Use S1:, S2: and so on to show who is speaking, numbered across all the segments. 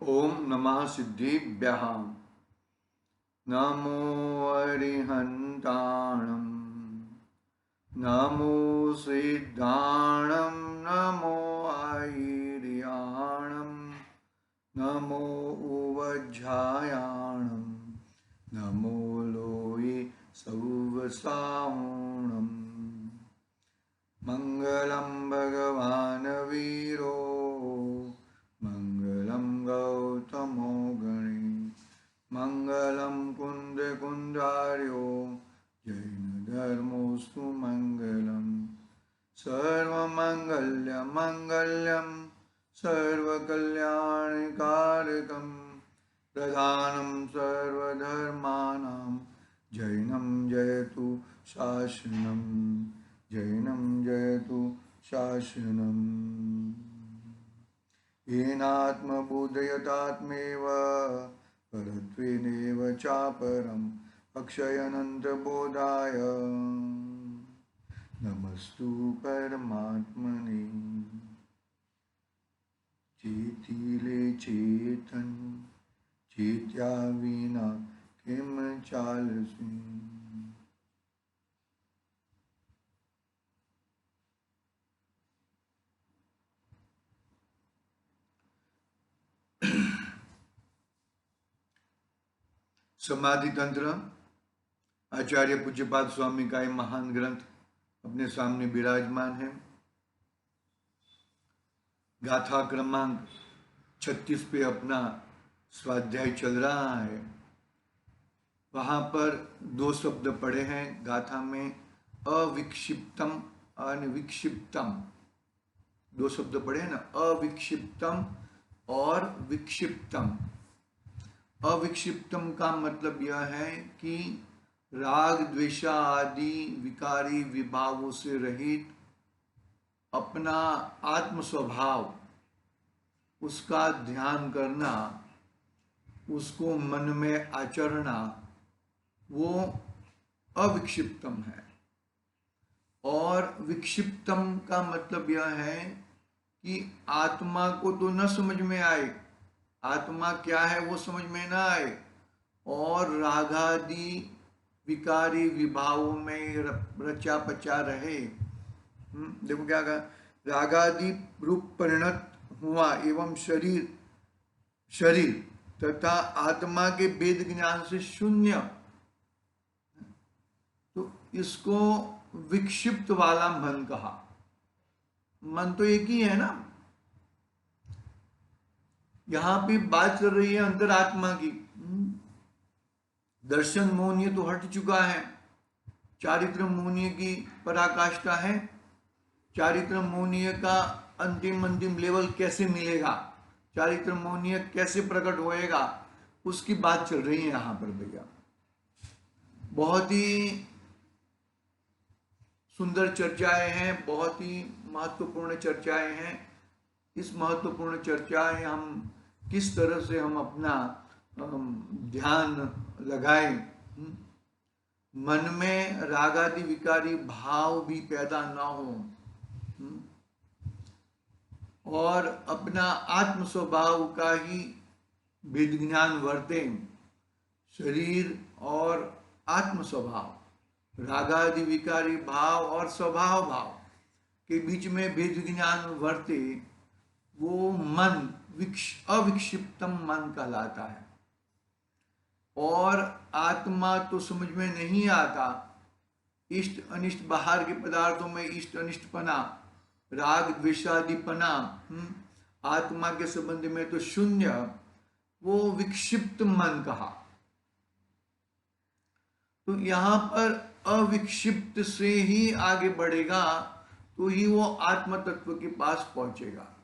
S1: ओम नमः सिद्धिभ्यः। नमो अरिहन्ताणं, नमो सिद्धाणं, नमो ऐर्याणं, नमो उवज्झायाणं, नमो लोये सौवसाहुणम्। मंगलं भगवान् वीरो, मंगलं गौतमो गणे, मंगलं कुन्दकुन्दार्यो, जैनधर्मोऽस्तु मंगलम्। सर्वमङ्गल्यमङ्गल्यं सर्वकल्याणकारकं, प्रधानं सर्वधर्माणां जैनं जयतु शासनम्, जैनं जयतु शासनम्। येनात्मबोधयतात्मेव परत्वेनेव चापरम्, अक्षयनन्तबोधाय नमस्तु परमात्मने। चेतिले चेतन, चेत्या विना किम चालसी। समाधि तंत्र आचार्य पूज्यपाद स्वामी का ये महान ग्रंथ अपने सामने विराजमान है। गाथा क्रमांक 36 पे अपना स्वाध्याय चल रहा है। वहां पर दो शब्द पढ़े हैं गाथा में, अविक्षिप्तम अनविक्षिप्तम। दो शब्द पढ़े हैं ना, अविक्षिप्तम और विक्षिप्तम। अविक्षिप्तम का मतलब यह है कि राग द्वेषा आदि विकारी विभावों से रहित अपना आत्म स्वभाव, उसका ध्यान करना, उसको मन में आचरना, वो अविक्षिप्तम है। और विक्षिप्तम का मतलब यह है कि आत्मा को तो न समझ में आए, आत्मा क्या है वो समझ में ना आए, और रागादि विकारी विभावों में रचा पचा रहे। देखो क्या कहा, रागादि रूप परिणत हुआ एवं शरीर तथा आत्मा के भेद ज्ञान से शून्य, तो इसको विक्षिप्त वाला मन कहा। मन तो एक ही है ना। यहां पे बात चल रही है अंतरात्मा की। दर्शन मोहनीय तो हट चुका है, चारित्र मोहनीय की पराकाष्ठा है। चारित्र मोहनीय का अंतिम लेवल कैसे मिलेगा, चारित्र मोहनीय कैसे प्रकट होएगा, उसकी बात चल रही है यहां पर भैया। बहुत ही सुंदर चर्चाएं हैं, बहुत ही महत्वपूर्ण चर्चाएं हैं। इस महत्वपूर्ण चर्चाएं हम किस तरह से हम अपना ध्यान लगाएं, मन में रागादि विकारी भाव भी पैदा ना हो, और अपना आत्म स्वभाव का ही भेद ज्ञान वर्ते। शरीर और आत्म स्वभाव, रागादि विकारी भाव और स्वभाव भाव के बीच में भेद ज्ञान वर्ते, वो मन अविक्षिप्तम मन कहलाता है। और आत्मा तो समझ में नहीं आता, इष्ट अनिष्ट बाहर के पदार्थों में इष्ट अनिष्टपना, राग द्वेषादिपना, आत्मा के संबंध में तो शून्य, वो विक्षिप्त मन कहा। तो यहां पर अविक्षिप्त से ही आगे बढ़ेगा तो ही वो आत्म तत्व के पास पहुंचेगा।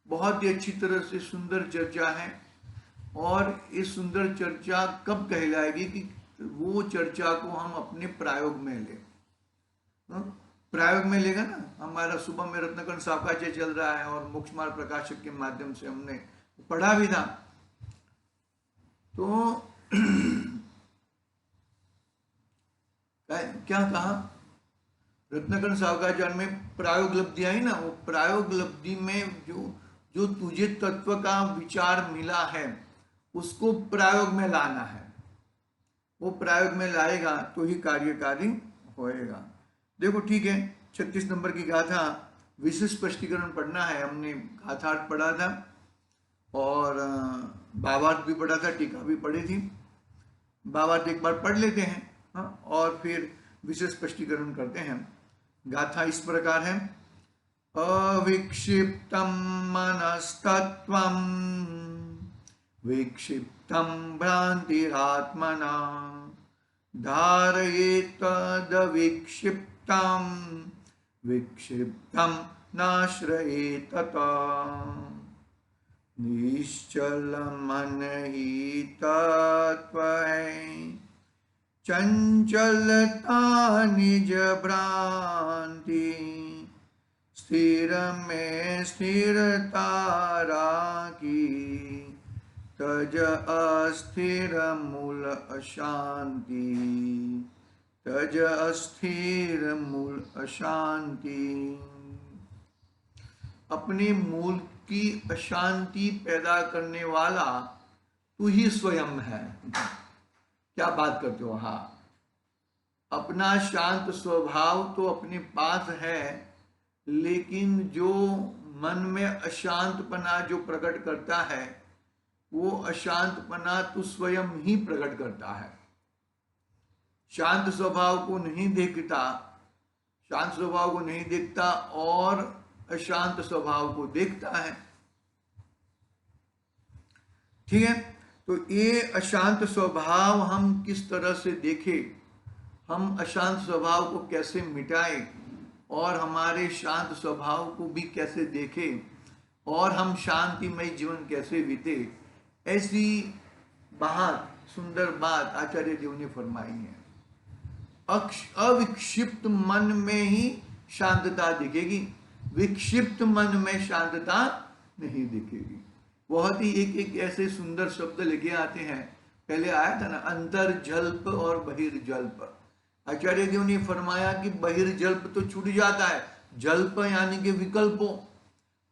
S1: बहुत ही अच्छी तरह से सुंदर चर्चा है। और इस सुंदर चर्चा कब कहलाएगी कि वो चर्चा को हम अपने प्रयोग में ले, प्रयोग में लेगा ना। हमारा सुबह में रत्नकर्ण सावकाचे चल रहा है और मोक्ष मार्ग प्रकाशक के माध्यम से हमने पढ़ा भी था। तो क्या कहा, रत्नकर्ण सावकाचार्य में प्रायोगलब्धि आई ना, वो प्रायोगलब्धि में जो जो तुझे तत्व का विचार मिला है उसको प्रयोग में लाना है। वो प्रयोग में लाएगा तो ही कार्यकारी होएगा। देखो ठीक है, 36 नंबर की गाथा विशेष स्पष्टीकरण पढ़ना है। हमने गाथार्थ पढ़ा था और भावार्थ भी पढ़ा था, टीका भी पढ़ी थी। भावार्थ एक बार पढ़ लेते हैं, हाँ, और फिर विशेष स्पष्टीकरण करते हैं। गाथा इस प्रकार है। अविक्षिप्तं मनस्तत्त्वं विक्षिप्तं भ्रान्तिरात्मना धारयेत् तदविक्षिप्तं विक्षिप्तं नाश्रयेत् तत्। निश्चल मन ही तत्व है, चंचलता निज भ्रांति, स्थिर में स्थिरता राखी, तज अस्थिर मूल अशांति, तज अस्थिर मूल अशांति। अपने मूल की अशांति पैदा करने वाला तू ही स्वयं है। क्या बात करते हो? हाँ, अपना शांत स्वभाव तो अपने पास है, लेकिन जो मन में अशांतपना जो प्रकट करता है वो अशांतपना तू स्वयं ही प्रकट करता है। शांत स्वभाव को नहीं देखता, शांत स्वभाव को नहीं देखता और अशांत स्वभाव को देखता है। ठीक है, तो ये अशांत स्वभाव हम किस तरह से देखें, हम अशांत स्वभाव को कैसे मिटाएं और हमारे शांत स्वभाव को भी कैसे देखें और हम शांतिमय जीवन कैसे बीते, ऐसी बात, सुंदर बात आचार्य देव ने फरमाई है। अविक्षिप्त मन में ही शांतता दिखेगी, विक्षिप्त मन में शांतता नहीं दिखेगी। बहुत ही एक ऐसे सुंदर शब्द लेके आते हैं। पहले आया था ना, अंतर्जल्प और बहिर्जल्प। आचार्य देव ने फरमाया कि बहिर्जल्प तो छूट जाता है, जल्प यानी कि विकल्पों,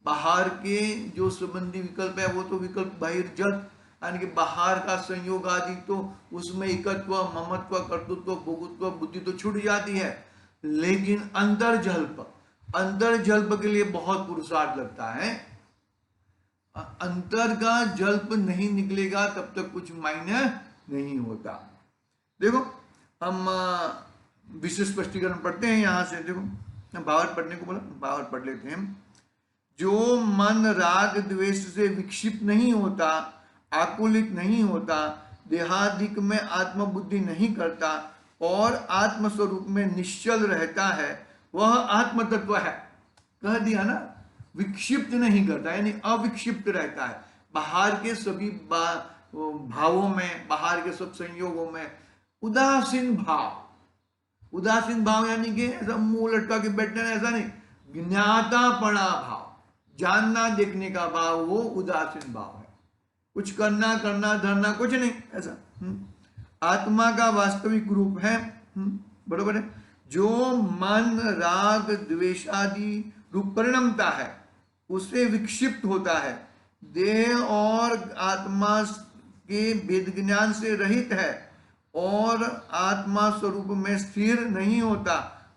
S1: बाहर के जो संबंधी विकल्प है वो तो विकल्प बहिर्जल्प यानी कि बाहर का संयोग आदि, तो उसमें एकत्व, ममत्व, कर्तृत्व, भोगत्व, बुद्धि तो छूट जाती है। लेकिन अंतर्जल्प, अंतर्जल्प के लिए बहुत पुरुषार्थ लगता है। अंतर का जल्प नहीं निकलेगा तब तक कुछ मायने नहीं होता। देखो हम विशेष स्पष्टीकरण पढ़ते हैं यहां से। देखो भावार्थ पढ़ने को बोला, भावार्थ पढ़ लेते हैं। जो मन राग द्वेष से विक्षिप्त नहीं होता, आकुलित नहीं होता, देहादिक में आत्मबुद्धि नहीं करता और आत्मस्वरूप में निश्चल रहता है, वह आत्म तत्व है। कह दिया ना, विक्षिप्त नहीं करता यानी अविक्षिप्त रहता है। बाहर के सभी भावों में, बाहर के सब संयोगों में उदासीन भाव, उदासीन भाव यानी कि ऐसा मुंह लटका के बैठना, ऐसा नहीं, ज्ञाता पड़ा भाव, जानना देखने का भाव, वो उदासीन भाव है। कुछ करना करना धरना कुछ नहीं, ऐसा आत्मा का वास्तविक रूप है। बरोबर है। जो मन राग द्वेषादि रूप परिणमता है उससे विक्षिप्त होता है, देह और आत्मा के भेद ज्ञान से रहित है और आत्मा स्वरूप में स्थिर नहीं होता,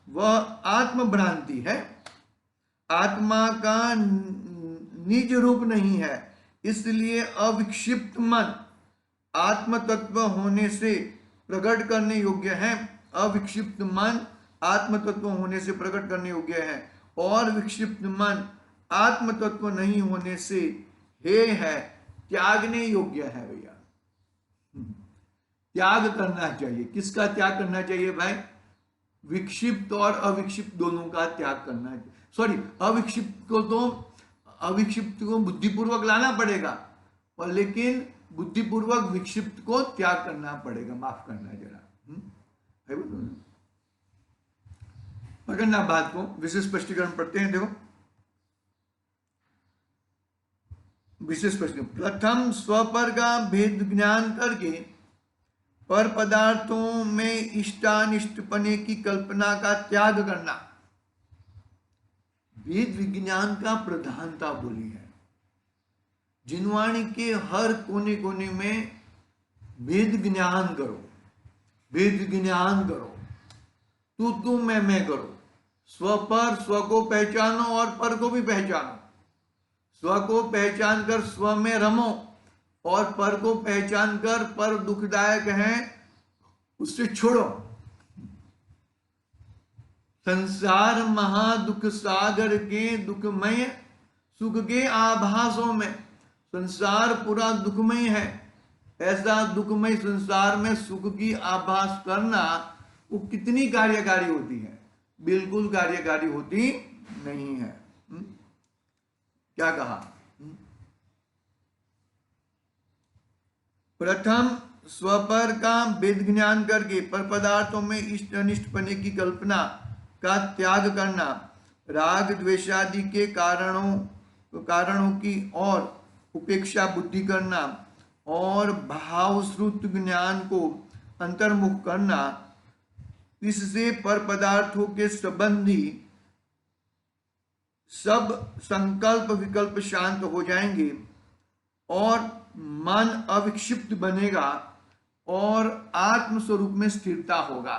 S1: वह आत्म भ्रांति है। आत्मा का निज रूप नहीं है, इसलिए अविक्षिप्त मन आत्म तत्व होने से प्रकट करने योग्य है। अविक्षिप्त मन आत्म तत्व होने से प्रकट करने योग्य है और विक्षिप्त मन आत्म तत्व नहीं होने से हे है, त्यागने योग्य है। भैया त्याग करना चाहिए। किसका त्याग करना चाहिए भाई? विक्षिप्त और अविक्षिप्त दोनों का त्याग करना चाहिए। सॉरी, अविक्षिप्त को तो, अविक्षिप्त को बुद्धिपूर्वक लाना पड़ेगा, और लेकिन बुद्धिपूर्वक विक्षिप्त को त्याग करना पड़ेगा। माफ करना जरा, पकड़ना बात को। विशेष स्पष्टीकरण पढ़ते हैं। देखो विशेष स्पष्टीकरण, प्रथम स्वपर का भेद ज्ञान करके पर पदार्थों में इष्टानिष्टपने की कल्पना का त्याग करना। वेद विज्ञान का प्रधानता बोली है। जिनवाणी के हर कोने कोने में वेद ज्ञान करो, वेद ज्ञान करो, तू मैं करो। स्व पर स्व को पहचानो और पर को भी पहचानो। स्व को पहचान कर स्व में रमो और पर को पहचान कर पर दुखदायक है उससे छोड़ो। संसार महादुख सागर के दुखमय सुख के आभासों में, संसार पूरा दुखमय है, ऐसा दुखमय संसार में सुख की आभास करना वो कितनी कार्यकारी होती है? बिल्कुल कार्यकारी होती नहीं है। क्या कहा? प्रथम स्वपर का वेद ज्ञान करके पर पदार्थों में इष्ट अनिष्ट पने की कल्पना का त्याग करना, राग द्वेषादि के कारणों की और उपेक्षा बुद्धि करना और भाव श्रुत ज्ञान को अंतर्मुख करना, इससे पर पदार्थों के संबंधी सब संकल्प विकल्प शांत हो जाएंगे और मन अविक्षिप्त बनेगा और आत्म स्वरूप में स्थिरता होगा।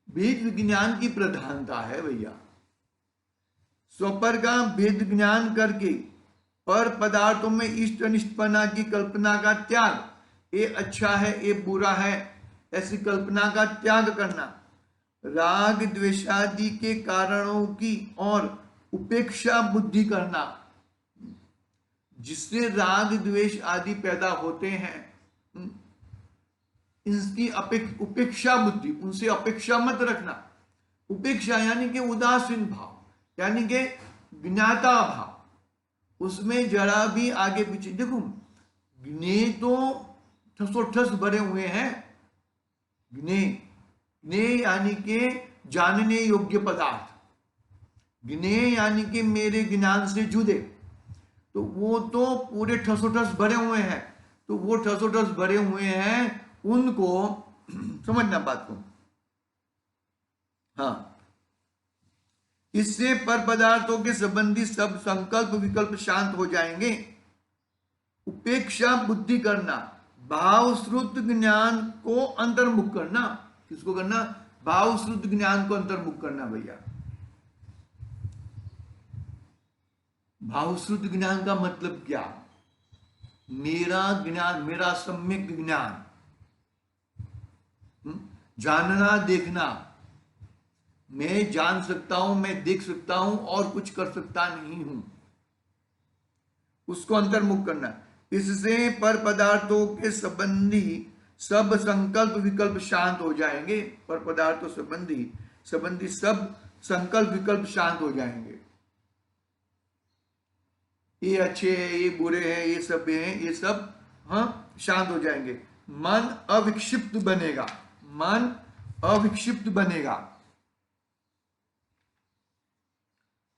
S1: वेद विज्ञान की प्रधानता है भैया। स्वपर का भेद ज्ञान करके पर पदार्थों में इष्ट अनिष्टपना की कल्पना का त्याग, ये अच्छा है ये बुरा है ऐसी कल्पना का त्याग करना, राग द्वेषादि के कारणों की और उपेक्षा बुद्धि करना, जिससे राग द्वेष आदि पैदा होते हैं इसकी उपेक्षा बुद्धि, उनसे अपेक्षा मत रखना। उपेक्षा यानी कि उदासीन भाव, यानी कि ज्ञाता भाव, उसमें जरा भी आगे पीछे देखो। ज्ञे तो ठसोठस भरे हुए हैं। ज्ञे ज्ञे यानी कि जानने योग्य पदार्थ, ज्ञे यानी कि मेरे ज्ञान से जुदे, तो वो तो पूरे ठसोठस भरे हुए हैं। तो वो ठसोठस भरे हुए हैं, उनको समझना बात को। हाँ, इससे पर पदार्थों के संबंधी सब संकल्प विकल्प शांत हो जाएंगे। उपेक्षा बुद्धि करना, भाव श्रुत ज्ञान को अंतर्मुख करना। किसको करना? भाव श्रुत ज्ञान को अंतर्मुख करना भैया। भाव श्रुत ज्ञान का मतलब क्या? मेरा ज्ञान, मेरा सम्यक ज्ञान, जानना देखना, मैं जान सकता हूं, मैं देख सकता हूं और कुछ कर सकता नहीं हूं, उसको अंतर्मुख करना। इससे पर पदार्थों के संबंधी सब संकल्प विकल्प शांत हो जाएंगे। पर पदार्थों संबंधी सब संकल्प विकल्प शांत हो जाएंगे। ये अच्छे हैं, ये बुरे हैं, ये सब हैं, ये सब हाँ शांत हो जाएंगे। मन अविक्षिप्त बनेगा, मन अविक्षिप्त बनेगा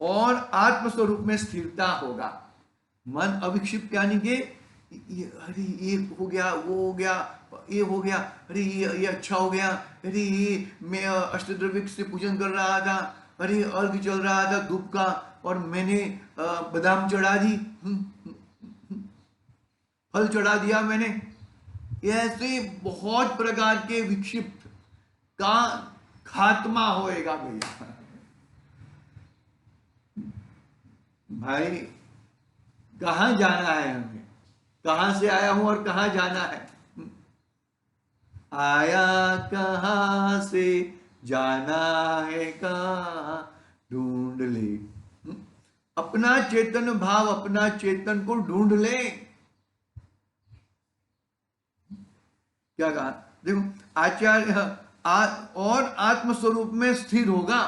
S1: और आत्मस्वरूप में स्थिरता होगा। मन अविक्षिप्त यानी कि अरे ये हो गया, वो हो गया, ये हो गया, अरे ये अच्छा हो गया, अरे ये मैं अष्टद्रव्य से पूजन कर रहा था, अरे अर्घ चल रहा था धूप का और मैंने बादाम चढ़ा दी, फल चढ़ा दिया मैंने। ऐसे बहुत प्रकार के विक्षिप्त का खात्मा होएगा भैया। भाई कहां जाना है हमें? कहां से आया हूं और कहां जाना है? आया कहां से, जाना है कहां, ढूंढ ले अपना चेतन भाव, अपना चेतन को ढूंढ ले। क्या कहा? देखो, आचार्य और आत्मस्वरूप में स्थिर होगा।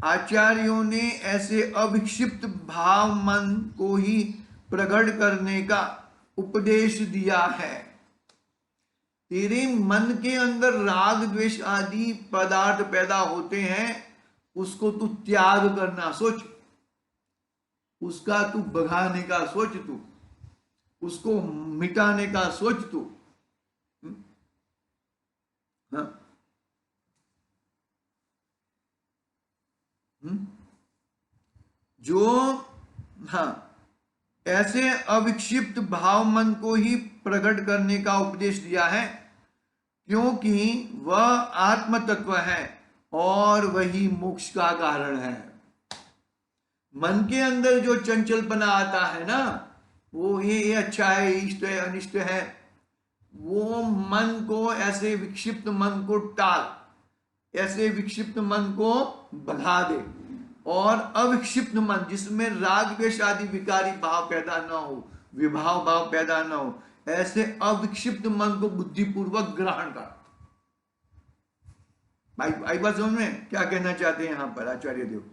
S1: आचार्यों ने ऐसे अविक्षिप्त भाव मन को ही प्रकट करने का उपदेश दिया है। तेरे मन के अंदर राग द्वेष आदि पदार्थ पैदा होते हैं, उसको तू त्याग करना सोच, उसका तू भगाने का सोच, तू उसको मिटाने का सोच तू। हाँ? जो हाँ, ऐसे अविक्षिप्त भाव मन को ही प्रकट करने का उपदेश दिया है, क्योंकि वह आत्म तत्व है और वही मोक्ष का कारण है। मन के अंदर जो चंचलपना आता है ना, वो ये अच्छा है, इष्ट है, अनिष्ट है, वो मन को, ऐसे विक्षिप्त मन को टाल, ऐसे विक्षिप्त मन को बढ़ा दे, और अविक्षिप्त मन जिसमें राग द्वेष आदि विकारी भाव पैदा न हो, विभाव भाव पैदा न हो, ऐसे अविक्षिप्त मन को बुद्धिपूर्वक ग्रहण कर। भाई बात समझ में क्या कहना चाहते हैं यहां पर आचार्य देव?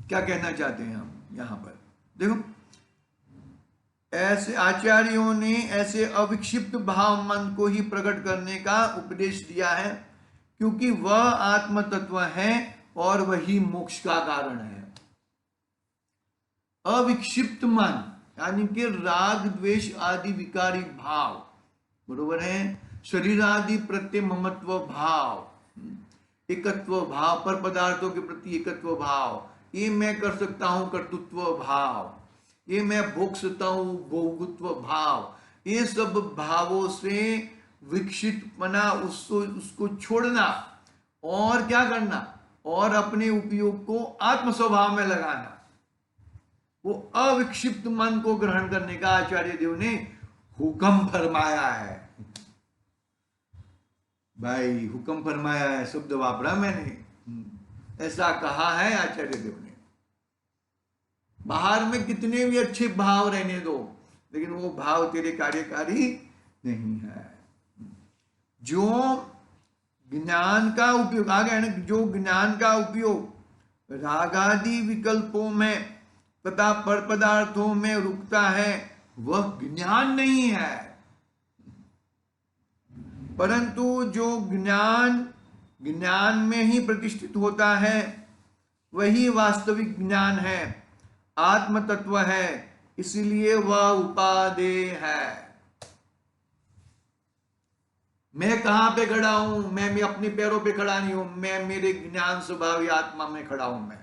S1: क्या कहना चाहते हैं हम यहां पर? देखो, ऐसे आचार्यों ने ऐसे अविक्षिप्त भाव मन को ही प्रकट करने का उपदेश दिया है, क्योंकि वह आत्म तत्व है और वही मोक्ष का कारण है। अविक्षिप्त मन यानी कि राग द्वेष आदि विकारी भाव, बरोबर है, शरीर आदि प्रत्यय ममत्व भाव, एकत्व भाव, पर पदार्थों के प्रति एकत्व भाव, ये मैं कर सकता हूं कर्तृत्व भाव, ये मैं भोग सकता हूं भोगत्व भाव, ये सब भावों से विकसितपना, उसको छोड़ना और क्या करना, और अपने उपयोग को आत्म स्वभाव में लगाना, वो अविक्षिप्त मन को ग्रहण करने का आचार्य देव ने हुक्म फरमाया है। भाई हुक्म फरमाया है शब्द वापरा मैंने, ऐसा कहा है आचार्य देव ने। बाहर में कितने भी अच्छे भाव रहने दो, लेकिन वो भाव तेरे कार्यकारी नहीं है। जो ज्ञान का उपयोग आ गया ना, जो ज्ञान का उपयोग रागादि विकल्पों में तथा पर पदार्थों में रुकता है, वह ज्ञान नहीं है, परंतु जो ज्ञान में ही प्रतिष्ठित होता है, वही वास्तविक ज्ञान है, आत्म तत्व है, इसलिए वह उपादेय है। मैं कहां पे खड़ा हूं? मैं अपने पैरों पे खड़ा नहीं हूं, मैं मेरे ज्ञान स्वभावी आत्मा में खड़ा हूं। मैं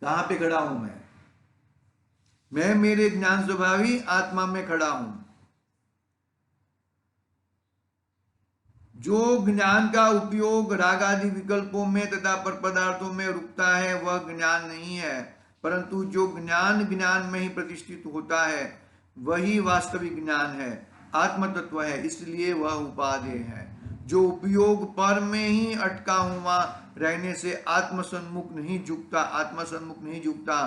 S1: कहां पे खड़ा हूं? मैं मेरे ज्ञान स्वभावी आत्मा में खड़ा हूं। जो ज्ञान का उपयोग राग आदि विकल्पों में तथा पर पदार्थों में रुकता है, वह ज्ञान नहीं है, परंतु जो ज्ञान में ही प्रतिष्ठित होता है, वही वास्तविक ज्ञान है, आत्म तत्व है, इसलिए वह उपादेय है। जो उपयोग पर में ही अटका हुआ रहने से आत्म सन्मुख नहीं झुकता,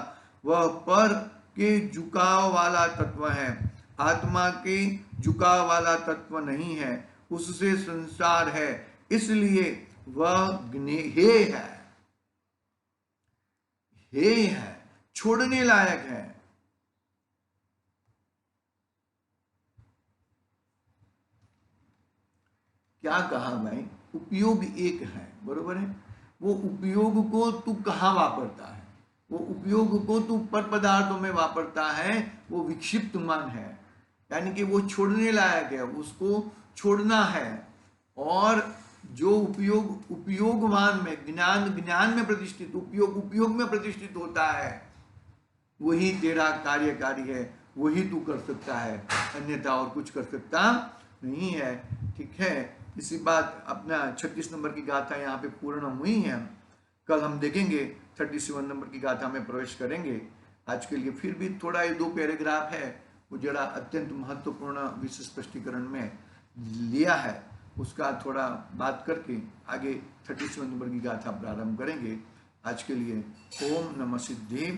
S1: वह पर के झुकाव वाला तत्व है, आत्मा के झुकाव वाला तत्व नहीं है, उससे संसार है, इसलिए वह हेय है, छोड़ने लायक है। क्या कहा भाई? उपयोग एक है, बरोबर है, वो उपयोग को तू कहां वापरता है, वो उपयोग को तू पर पदार्थों में वापरता है, वो विक्षिप्त मन है, यानी कि वो छोड़ने लायक है, उसको छोड़ना है। और जो उपयोगवान में ज्ञान में प्रतिष्ठित, उपयोग में प्रतिष्ठित होता है, वही तेरा कार्यकारी है, वही तू कर सकता है, अन्यथा और कुछ कर सकता नहीं है। ठीक है, इसी बात अपना 36 नंबर की गाथा यहाँ पे पूर्ण हुई है। कल हम देखेंगे 37 नंबर की गाथा में प्रवेश करेंगे। आज के लिए फिर भी थोड़ा ये 2 पैराग्राफ है, वो जरा अत्यंत महत्वपूर्ण विशेष स्पष्टीकरण में लिया है, उसका थोड़ा बात करके आगे 37 नंबर की गाथा प्रारंभ करेंगे। आज के लिए ओम नमः सिद्धि।